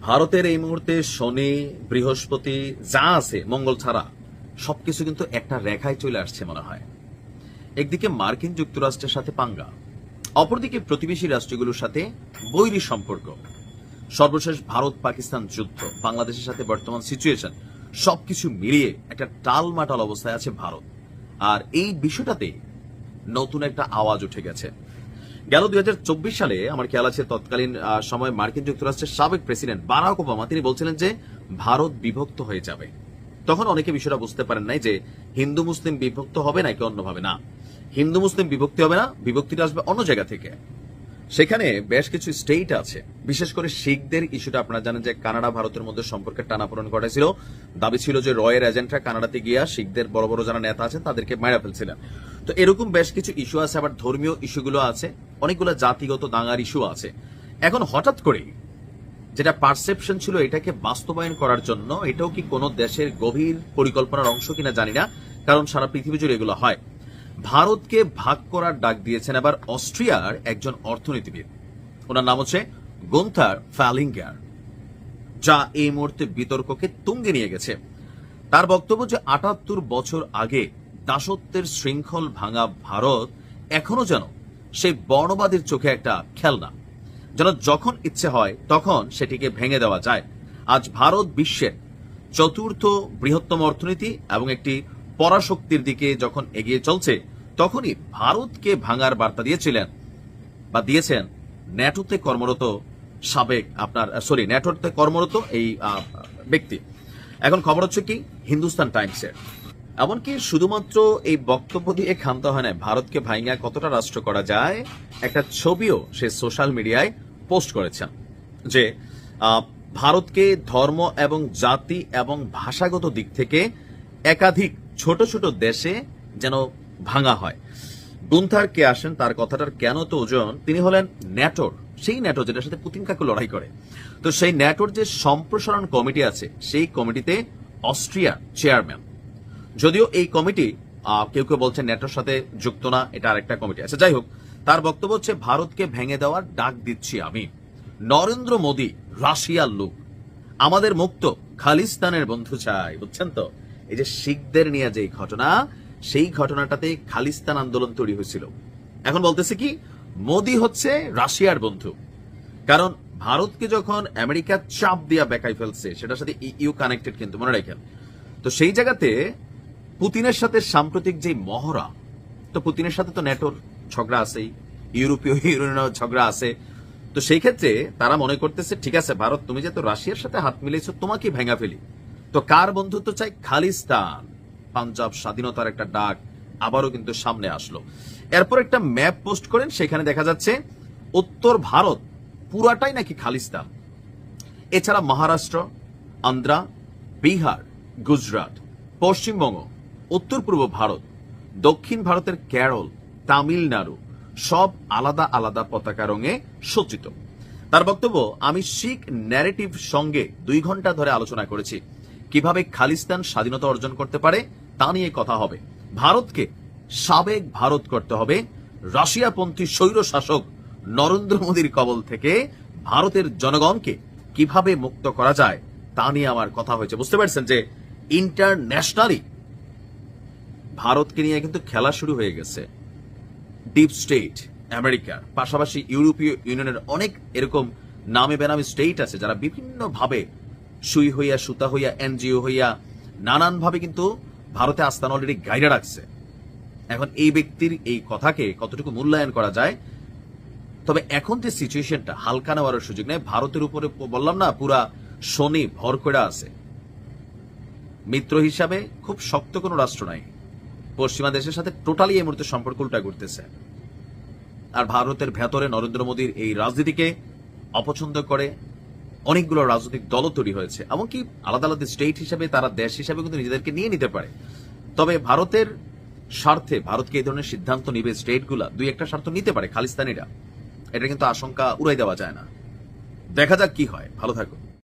ভারতের এই মুহূর্তে শনি, বৃহস্পতি যা আছে মঙ্গল ছাড়া সবকিছু কিন্তু একটা রেখায় চলে আসছে মনে হয়। একদিকে মার্কিন যুক্তরাষ্ট্রের সাথে পাঙ্গা, অপরদিকে প্রতিবেশী রাষ্ট্রগুলোর সাথে বৈরী সম্পর্ক, সর্বশেষ ভারত পাকিস্তান যুদ্ধ, বাংলাদেশের সাথে বর্তমান সিচুয়েশন, সবকিছু মিলিয়ে একটা টালমাটাল অবস্থায় আছে ভারত। আর এই বিষয়টাতে নতুন একটা আওয়াজ উঠে গেছে। গেল 2024 সালে আমার খেয়াল আছে তৎকালীন সময় মার্কিন যুক্তরাষ্ট্রের সাবেক প্রেসিডেন্ট বারাক ওবামা তিনি বলছিলেন যে ভারত বিভক্ত হয়ে যাবে। তখন অনেকে বিষয়টা বুঝতে পারেন নাই যে হিন্দু মুসলিম বিভক্ত হবে নাকি অন্যভাবে। না, হিন্দু মুসলিম বিভক্তি হবে না, বিভক্তিটা আসবে অন্য জায়গা থেকে। সেখানে বেশ কিছু স্টেট আছে, বিশেষ করে শিখদের ইস্যুটা আপনারা জানেন যে কানাডা ভারতের মধ্যে সম্পর্কের টানাপোড়েন ঘটেছিল। দাবি ছিল যে রয়ের এজেন্টরা কানাডাতে গিয়া শিখদের বড় বড় যারা নেতা আছেন তাদেরকে মারা ফেলছিলেন। তো এরকম বেশ কিছু ইস্যু আছে, আবার ধর্মীয় ইস্যুগুলো আছে, অনেকগুলো জাতিগত দাঙ্গার ইস্যু আছে। এখন হঠাৎ করে যেটা পারসেপশন ছিল এটাকে বাস্তবায়ন করার জন্য এটাও কি কোনো দেশের গভীর পরিকল্পনার অংশ কিনা জানি না, কারণ সারা পৃথিবী জুড়ে এগুলো হয়। ভারতকে ভাগ করার ডাক দিয়েছেন আবার অস্ট্রিয়ার একজন অর্থনীতিবিদ, ওনার নাম হচ্ছে গুন্থার ফ্যালিঙ্গার, যা এই মুহূর্তে বিতর্ককে তুঙ্গে নিয়ে গেছে। তার বক্তব্য যে ৭৮ বছর আগে দাসত্বের শৃঙ্খল ভাঙা ভারত এখনো যেন সেই বর্ণবাদীর চোখে একটা খেলনা, যেন যখন ইচ্ছে হয় তখন সেটিকে ভেঙে দেওয়া যায়। আজ ভারত বিশ্বের চতুর্থ বৃহত্তম অর্থনীতি এবং একটি পরাশক্তির দিকে যখন এগিয়ে চলছে, তখনই ভারতকে ভাঙার বার্তা দিয়েছেন ন্যাটোতে কর্মরত ন্যাটোতে কর্মরত এই ব্যক্তি। এখন খবর হচ্ছে কি হিন্দুস্তান টাইমসের, এমনকি শুধুমাত্র এই বক্তব্য দিয়ে ক্ষান্ত হয় না, ভারতকে ভাঙা কতটা রাষ্ট্র করা যায় একটা ছবিও সে সোশ্যাল মিডিয়ায় পোস্ট করেছেন যে ভারতকে ধর্ম এবং জাতি এবং ভাষাগত দিক থেকে একাধিক ছোট ছোট দেশে যেন ভাঙা হয়। গুন্থার কে আসেন, তার কথাটার কেন তো ওজন, তিনি হলেন ন্যাটোর সেই ন্যাটো যেটার সাথে পুতিন কাকু লড়াই করে। তো সেই ন্যাটোর যে সম্প্রসারণ কমিটি আছে সেই কমিটিতে অস্ট্রিয়া চেয়ারম্যান, যদিও এই কমিটি কেউ কেউ বলছেন ন্যাটোর সাথে যুক্ত না, এটা আরেকটা কমিটি আছে। যাই হোক, তার বক্তব্য হচ্ছে ভারতকে ভেঙে দেওয়ার ডাক দিচ্ছি আমি। নরেন্দ্র মোদী রাশিয়ার লোক, আমাদের মুক্ত খালিস্তানের বন্ধু চাই। বুঝছেন তো, এই যে শিখদের নিয়ে যে ঘটনা, সেই ঘটনাটাতে খালিস্তান আন্দোলন তৈরি হয়েছিল। এখন বলতেছে কি মোদী হচ্ছে রাশিয়ার বন্ধু, কারণ ভারতকে যখন আমেরিকা চাপ দিয়া বেকাই ফেলছে সেটার সাথে ইউ কানেক্টেড, কিন্তু মনে রাখেন। তো সেই জায়গাতে পুতিনের সাথে সাম্প্রতিক যে মহড়া, তো পুতিনের সাথে তো ন্যাটোর ঝগড়া আছেই, ইউরোপীয় ইউনিয়নের ঝগড়া আছে। তো সেই ক্ষেত্রে তারা মনে করতেছে ঠিক আছে ভারত তুমি যেহেতু রাশিয়ার সাথে হাত মিলিয়েছো তোমাকে ভেঙা ফেলি। তো কার বন্ধুত্ব চাই? খালিস্তান। পাঞ্জাব স্বাধীনতার একটা ডাক আবারও কিন্তু সামনে আসলো। এরপর একটা ম্যাপ পোস্ট করেন, সেখানে দেখা যাচ্ছে উত্তর ভারত পুরাটাই নাকি খালিস্তান। এছাড়া মহারাষ্ট্র, আন্ধ্রা, বিহার, গুজরাট, পশ্চিমবঙ্গ, উত্তর পূর্ব ভারত, দক্ষিণ ভারতের কেরল, তামিলনাড়ু সব আলাদা আলাদা পতাকা রঙে সজ্জিত। তার বক্তব্য, আমি শিখ ন্যারেটিভ সঙ্গে 2 ঘন্টা ধরে আলোচনা করেছি, কিভাবে খালিস্তান স্বাধীনতা অর্জন করতে পারে তা নিয়ে কথা হবে। ভারতকে সাবেক ভারত করতে হবে, রাশিয়াপন্থী স্বৈর শাসক নরেন্দ্র মোদীর কবল থেকে ভারতের জনগণকে কিভাবে মুক্ত করা যায় তা নিয়ে আমার কথা হয়েছে। বুঝতে পারছেন যে ইন্টারন্যাশনালি ভারতকে নিয়ে কিন্তু খেলা শুরু হয়ে গেছে। ডিপ স্টেট আমেরিকার পাশাপাশি ইউরোপীয় ইউনিয়নের অনেক এরকম নামে বেনামে স্টেট আছে যারা বিভিন্ন ভাবে সুই হইয়া সুতা হইয়া এনজিও হইয়া নানান ভাবে কিন্তু ভারতে আস্থান অলরেডি গাইডে রাখছে। এখন এই ব্যক্তির এই কথাকে কতটুকু মূল্যায়ন করা যায়? তবে এখন যে সিচুয়েশনটা হালকা নেওয়ার সুযোগ নেই। ভারতের উপরে বললাম না পুরা শনি ভর করে আছে, মিত্র হিসাবে খুব শক্ত কোনো রাষ্ট্র নাই। পশ্চিমা দেশের সাথে টোটালি এই মুহূর্তে সম্পর্ক উল্টা করতেছে। আর ভারতের ভেতরে নরেন্দ্র মোদীর এই রাজনীতিকে অপছন্দ করে অনেকগুলো রাজনৈতিক দল তৈরি হয়েছে, এমনকি আলাদা আলাদা স্টেট হিসেবে তারা দেশ হিসেবে কিন্তু নিজেদেরকে নিয়ে নিতে পারে। তবে ভারতের স্বার্থে ভারতকে এই ধরনের সিদ্ধান্ত নিবে স্টেটগুলা, 2-1টা স্বার্থ নিতে পারে খালিস্তানিরা, এটা কিন্তু আশঙ্কা উড়াই দেওয়া যায় না। দেখা যাক কি হয়। ভালো থাকুন।